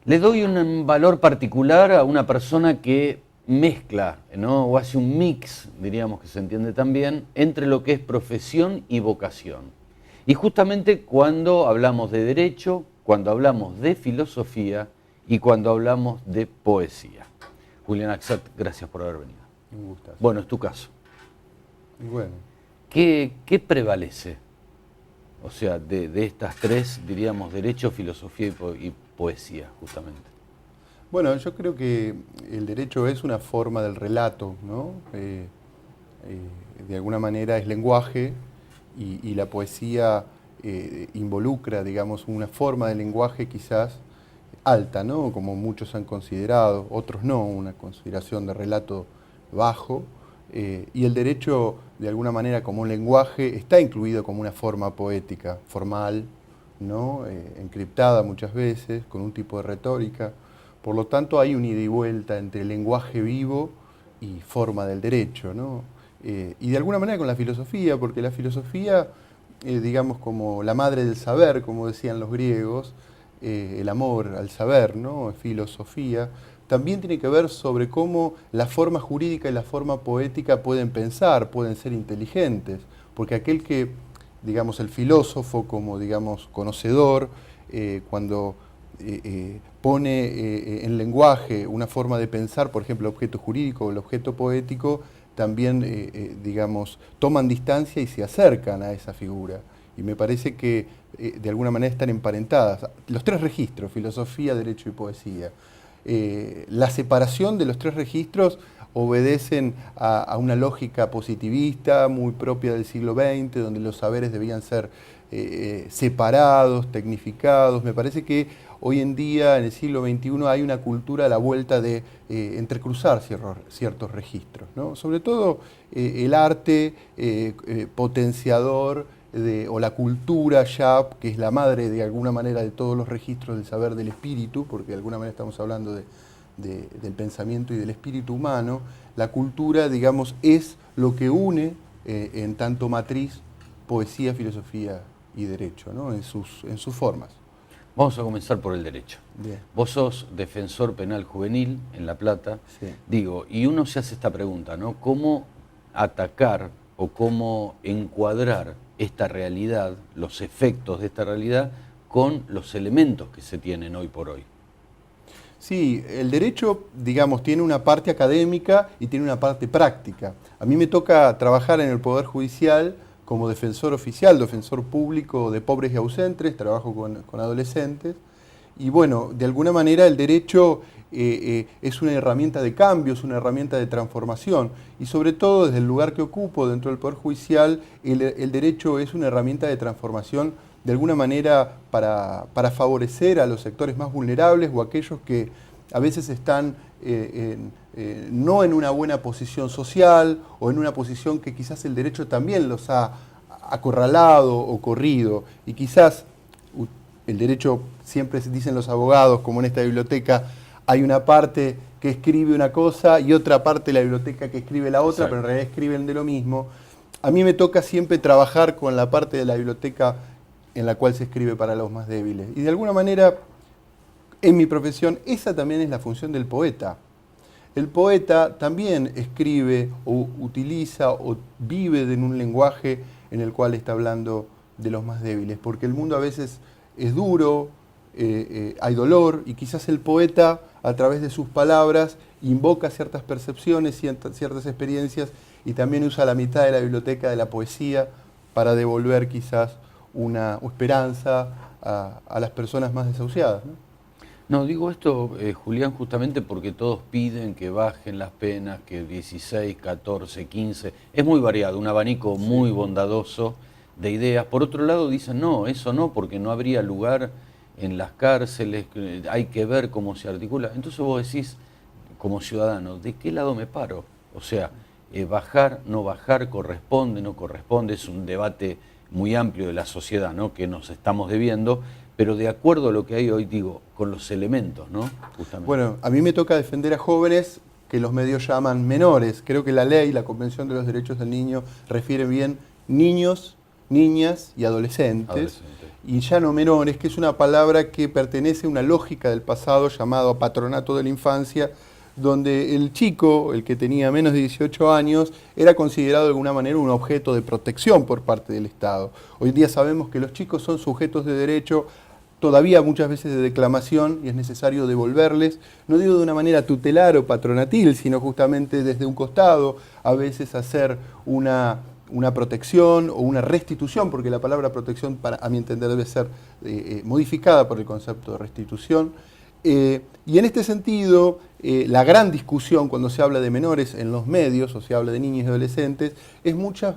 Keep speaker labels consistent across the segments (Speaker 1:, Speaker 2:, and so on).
Speaker 1: Le doy un valor particular a una persona que mezcla, ¿no? O hace un mix, diríamos que se entiende también, entre lo que es profesión y vocación. Y justamente cuando hablamos de derecho, cuando hablamos de filosofía y cuando hablamos de poesía. Julián Axat, gracias por haber venido.
Speaker 2: Un gustazo.
Speaker 1: Bueno, es tu caso.
Speaker 2: Bueno,
Speaker 1: ¿Qué prevalece? O sea, de estas tres, diríamos, derecho, filosofía y poesía, justamente.
Speaker 2: bueno, yo creo que el derecho es una forma del relato, ¿no? De alguna manera es lenguaje y la poesía involucra, digamos, una forma de lenguaje quizás alta, ¿no? Como muchos han considerado, otros no, una consideración de relato bajo. Y el derecho, de alguna manera, como un lenguaje, está incluido como una forma poética, formal, ¿no? Encriptada muchas veces, con un tipo de retórica. Por lo tanto, hay un ida y vuelta entre lenguaje vivo y forma del derecho, ¿no? Y de alguna manera con la filosofía, porque la filosofía, digamos, como la madre del saber, como decían los griegos, el amor al saber, ¿no? Filosofía, también tiene que ver sobre cómo la forma jurídica y la forma poética pueden pensar, pueden ser inteligentes, porque aquel que, digamos, el filósofo como, digamos, conocedor, cuando pone en lenguaje una forma de pensar, por ejemplo, el objeto jurídico o el objeto poético, también, digamos, toman distancia y se acercan a esa figura. Y me parece que de alguna manera están emparentadas. Los tres registros, filosofía, derecho y poesía. La separación de los tres registros obedecen a una lógica positivista muy propia del siglo XX, donde los saberes debían ser separados, tecnificados. Me parece que hoy en día, en el siglo XXI, hay una cultura a la vuelta de entrecruzar ciertos registros, ¿no? Sobre todo el arte potenciador o la cultura ya, que es la madre de alguna manera de todos los registros del saber del espíritu, porque de alguna manera estamos hablando del pensamiento y del espíritu humano. La cultura, digamos, es lo que une en tanto matriz poesía, filosofía y derecho, ¿no? en sus formas.
Speaker 1: Vamos a comenzar por el derecho.
Speaker 2: Bien.
Speaker 1: Vos sos defensor penal juvenil en La Plata.
Speaker 2: Sí.
Speaker 1: Digo, y uno se hace esta pregunta, ¿no? ¿Cómo atacar o cómo encuadrar esta realidad, los efectos de esta realidad, con los elementos que se tienen hoy por hoy?
Speaker 2: Sí, el derecho, digamos, tiene una parte académica y tiene una parte práctica. A mí me toca trabajar en el Poder Judicial como defensor oficial, defensor público de pobres y ausentes, trabajo con adolescentes. Y bueno, de alguna manera el derecho es una herramienta de cambio, es una herramienta de transformación. Y sobre todo desde el lugar que ocupo dentro del Poder Judicial, el derecho es una herramienta de transformación de alguna manera para favorecer a los sectores más vulnerables o aquellos que a veces están no en una buena posición social o en una posición que quizás el derecho también los ha acorralado o corrido. Y quizás el derecho, siempre dicen los abogados, como en esta biblioteca, hay una parte que escribe una cosa y otra parte de la biblioteca que escribe la otra,
Speaker 1: Exacto.
Speaker 2: pero en realidad escriben de lo mismo. A mí me toca siempre trabajar con la parte de la biblioteca en la cual se escribe para los más débiles. Y de alguna manera, en mi profesión, esa también es la función del poeta. El poeta también escribe o utiliza o vive en un lenguaje en el cual está hablando de los más débiles, porque el mundo a veces es duro, hay dolor, y quizás el poeta, a través de sus palabras, invoca ciertas percepciones, ciertas experiencias, y también usa la mitad de la biblioteca de la poesía para devolver quizás una esperanza a las personas más desahuciadas, ¿no?
Speaker 1: No, digo esto, Julián, justamente porque todos piden que bajen las penas, que 16, 14, 15, es muy variado, un abanico muy bondadoso de ideas. Por otro lado dicen, no, eso no, porque no habría lugar en las cárceles, hay que ver cómo se articula. Entonces vos decís, como ciudadano, ¿de qué lado me paro? O sea, bajar, no bajar, corresponde, no corresponde, es un debate muy amplio de la sociedad, ¿no? Que nos estamos debiendo, pero de acuerdo a lo que hay hoy, digo, con los elementos, ¿no? Justamente.
Speaker 2: Bueno, a mí me toca defender a jóvenes que los medios llaman menores. Creo que la ley, la Convención de los Derechos del Niño, refiere bien niños niñas y adolescentes, y ya no menores, que es una palabra que pertenece a una lógica del pasado llamado patronato de la infancia, donde el chico, el que tenía menos de 18 años, era considerado de alguna manera un objeto de protección por parte del Estado. Hoy en día sabemos que los chicos son sujetos de derecho, todavía muchas veces de declamación, y es necesario devolverles, no digo de una manera tutelar o patronatil, sino justamente desde un costado, a veces hacer una protección o una restitución, porque la palabra protección, a mi entender, debe ser modificada por el concepto de restitución. Y en este sentido, la gran discusión cuando se habla de menores en los medios, o se habla de niños y adolescentes, muchas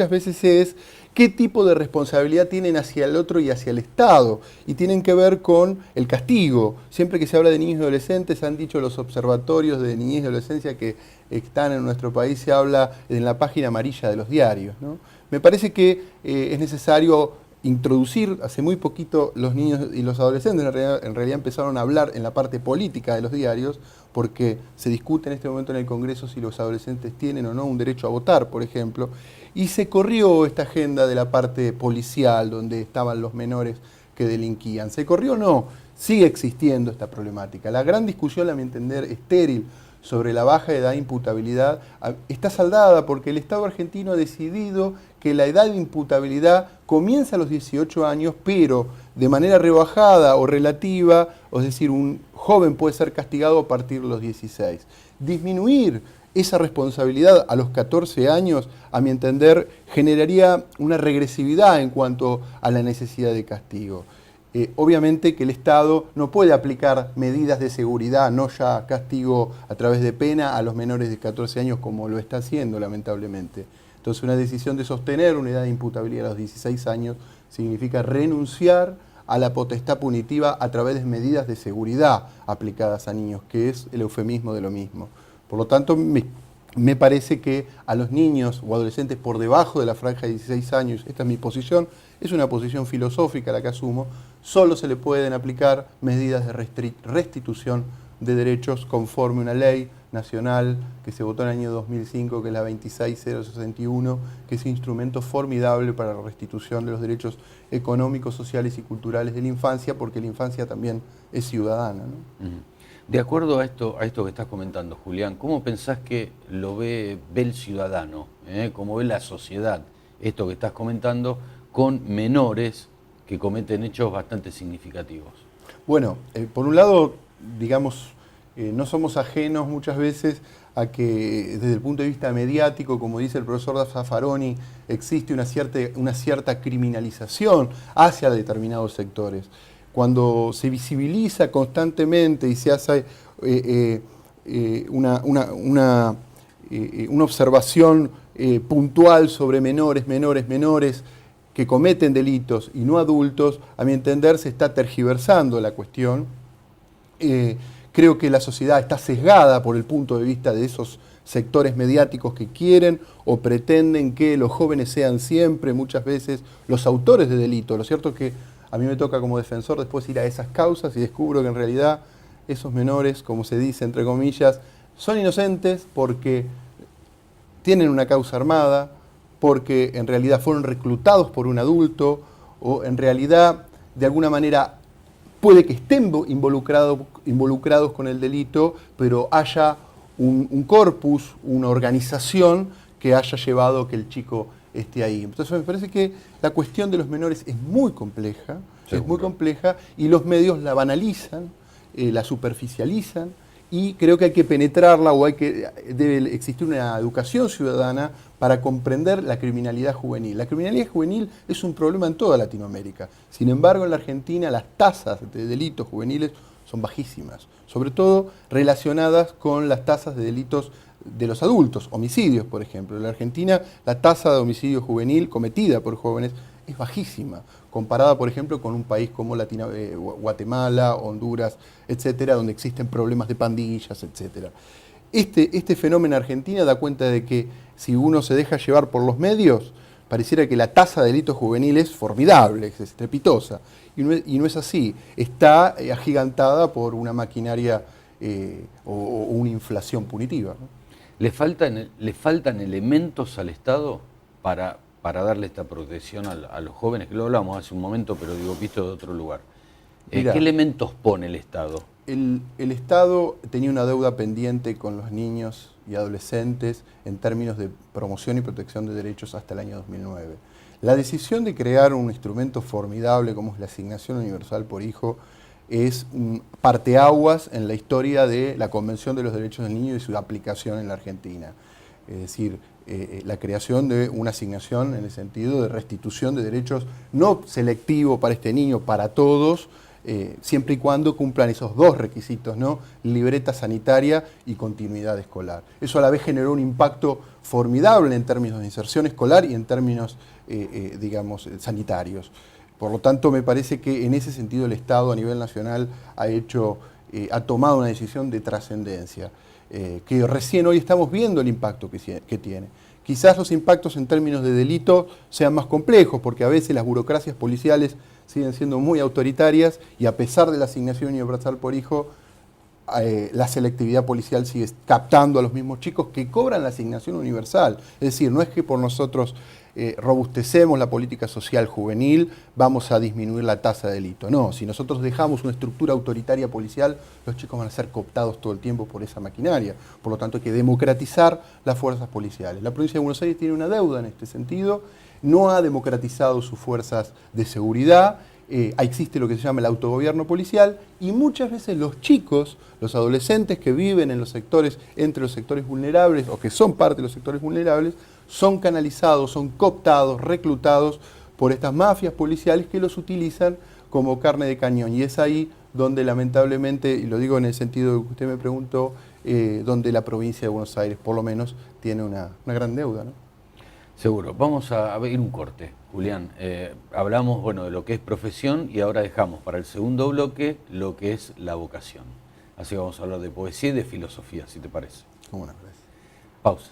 Speaker 2: veces es qué tipo de responsabilidad tienen hacia el otro y hacia el Estado, y tienen que ver con el castigo. Siempre que se habla de niños y adolescentes, han dicho los observatorios de niñez y adolescencia que están en nuestro país, se habla en la página amarilla de los diarios, ¿no? Me parece que es necesario introducir, hace muy poquito los niños y los adolescentes en realidad empezaron a hablar en la parte política de los diarios, porque se discute en este momento en el Congreso si los adolescentes tienen o no un derecho a votar, por ejemplo, y se corrió esta agenda de la parte policial, donde estaban los menores que delinquían. ¿Se corrió o no? Sigue existiendo esta problemática. La gran discusión, a mi entender, estéril sobre la baja edad de imputabilidad está saldada porque el Estado argentino ha decidido que la edad de imputabilidad comienza a los 18 años, pero de manera rebajada o relativa, es decir, un joven puede ser castigado a partir de los 16. Disminuir esa responsabilidad a los 14 años, a mi entender, generaría una regresividad en cuanto a la necesidad de castigo. Obviamente que el Estado no puede aplicar medidas de seguridad, no ya castigo a través de pena a los menores de 14 años como lo está haciendo lamentablemente. Entonces una decisión de sostener una edad de imputabilidad a los 16 años significa renunciar a la potestad punitiva a través de medidas de seguridad aplicadas a niños, que es el eufemismo de lo mismo. Por lo tanto, me parece que a los niños o adolescentes por debajo de la franja de 16 años, esta es mi posición, es una posición filosófica la que asumo, solo se le pueden aplicar medidas de restitución de derechos conforme una ley nacional que se votó en el año 2005, que es la 26061, que es un instrumento formidable para la restitución de los derechos económicos, sociales y culturales de la infancia, porque la infancia también es ciudadana, ¿no?
Speaker 1: De acuerdo a esto que estás comentando, Julián, ¿cómo pensás que lo ve el ciudadano, cómo ve la sociedad, esto que estás comentando, con menores que cometen hechos bastante significativos?
Speaker 2: Bueno, por un lado, digamos, no somos ajenos muchas veces a que desde el punto de vista mediático, como dice el profesor Zaffaroni, existe una cierta criminalización hacia determinados sectores. Cuando se visibiliza constantemente y se hace una observación puntual sobre menores que cometen delitos y no adultos, a mi entender se está tergiversando la cuestión. Creo que la sociedad está sesgada por el punto de vista de esos sectores mediáticos que quieren o pretenden que los jóvenes sean siempre, muchas veces, los autores de delitos. Lo cierto es que a mí me toca como defensor después ir a esas causas y descubro que en realidad esos menores, como se dice entre comillas, son inocentes porque tienen una causa armada, porque en realidad fueron reclutados por un adulto o en realidad de alguna manera puede que estén involucrados con el delito, pero haya un corpus, una organización que haya llevado a que el chico esté ahí. Entonces me parece que la cuestión de los menores es muy compleja, y los medios la banalizan, la superficializan, y creo que hay que penetrarla o debe existir una educación ciudadana para comprender la criminalidad juvenil. La criminalidad juvenil es un problema en toda Latinoamérica. Sin embargo, en la Argentina las tasas de delitos juveniles son bajísimas, sobre todo relacionadas con las tasas de delitos de los adultos, homicidios, por ejemplo. En la Argentina la tasa de homicidio juvenil cometida por jóvenes es bajísima, comparada, por ejemplo, con un país como Guatemala, Honduras, etcétera, donde existen problemas de pandillas, etcétera. Este fenómeno en Argentina da cuenta de que si uno se deja llevar por los medios, pareciera que la tasa de delitos juveniles es formidable, es estrepitosa, y no es así. Está agigantada por una maquinaria o una inflación punitiva, ¿no?
Speaker 1: ¿Le faltan elementos al Estado para para darle esta protección a los jóvenes, que lo hablamos hace un momento, pero digo, visto de otro lugar.
Speaker 2: Mirá,
Speaker 1: ¿Qué elementos pone el Estado?
Speaker 2: el Estado tenía una deuda pendiente con los niños y adolescentes en términos de promoción y protección de derechos hasta el año 2009. La decisión de crear un instrumento formidable como es la Asignación Universal por Hijo es un parteaguas en la historia de la Convención de los Derechos del Niño y su aplicación en la Argentina. Es decir, la creación de una asignación en el sentido de restitución de derechos no selectivo para este niño, para todos, siempre y cuando cumplan esos dos requisitos, ¿no? Libreta sanitaria y continuidad escolar. Eso a la vez generó un impacto formidable en términos de inserción escolar y en términos, digamos, sanitarios. Por lo tanto, me parece que en ese sentido el Estado a nivel nacional ha tomado una decisión de trascendencia, que recién hoy estamos viendo el impacto que tiene. Quizás los impactos en términos de delito sean más complejos, porque a veces las burocracias policiales siguen siendo muy autoritarias y a pesar de la Asignación Universal por Hijo, la selectividad policial sigue captando a los mismos chicos que cobran la Asignación Universal. Es decir, no es que por nosotros robustecemos la política social juvenil, vamos a disminuir la tasa de delito. No, si nosotros dejamos una estructura autoritaria policial, los chicos van a ser cooptados todo el tiempo por esa maquinaria. Por lo tanto, hay que democratizar las fuerzas policiales. La provincia de Buenos Aires tiene una deuda en este sentido, no ha democratizado sus fuerzas de seguridad, existe lo que se llama el autogobierno policial y muchas veces los chicos, los adolescentes que viven en los sectores, entre los sectores vulnerables o que son parte de los sectores vulnerables, son canalizados, son cooptados, reclutados por estas mafias policiales que los utilizan como carne de cañón. Y es ahí donde lamentablemente, y lo digo en el sentido que usted me preguntó, donde la provincia de Buenos Aires por lo menos tiene una gran deuda, ¿no?
Speaker 1: Seguro. Vamos a ver un corte, Julián. Hablamos de lo que es profesión y ahora dejamos para el segundo bloque lo que es la vocación. Así que vamos a hablar de poesía y de filosofía, si te parece.
Speaker 2: ¿Cómo no? Gracias.
Speaker 1: Pausa.